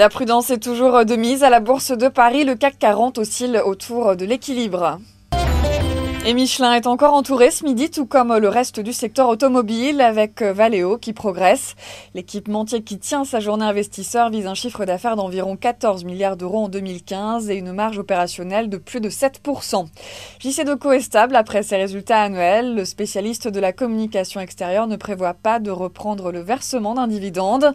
La prudence est toujours de mise à la Bourse de Paris. Le CAC 40 oscille autour de l'équilibre. Et Michelin est encore entouré ce midi, tout comme le reste du secteur automobile, avec Valeo qui progresse. L'équipementier qui tient sa journée investisseur vise un chiffre d'affaires d'environ 14 milliards d'euros en 2015 et une marge opérationnelle de plus de 7%. JC Decaux est stable après ses résultats annuels. Le spécialiste de la communication extérieure ne prévoit pas de reprendre le versement d'un dividende.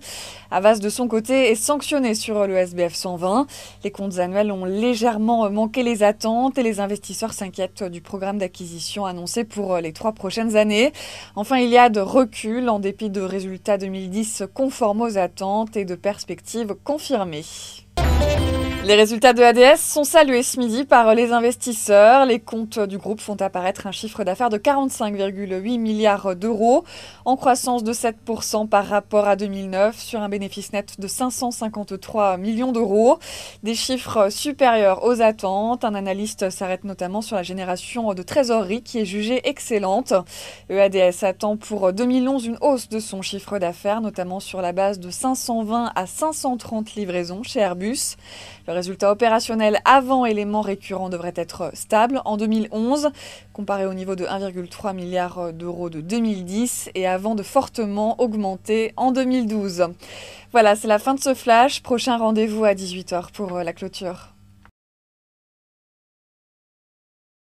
Havas, de son côté, est sanctionné sur le SBF 120. Les comptes annuels ont légèrement manqué les attentes et les investisseurs s'inquiètent du programme d'acquisition annoncé pour les 3 prochaines années. Enfin, il y a de recul en dépit de résultats 2010 conformes aux attentes et de perspectives confirmées. Les résultats de ADS sont salués ce midi par les investisseurs. Les comptes du groupe font apparaître un chiffre d'affaires de 45,8 milliards d'euros, en croissance de 7% par rapport à 2009, sur un bénéfice net de 553 millions d'euros. Des chiffres supérieurs aux attentes. Un analyste s'arrête notamment sur la génération de trésorerie qui est jugée excellente. ADS attend pour 2011 une hausse de son chiffre d'affaires, notamment sur la base de 520 à 530 livraisons chez Airbus. Le résultat opérationnel avant éléments récurrents devrait être stable en 2011, comparé au niveau de 1,3 milliard d'euros de 2010 et avant de fortement augmenter en 2012. Voilà, c'est la fin de ce flash. Prochain rendez-vous à 18h pour la clôture.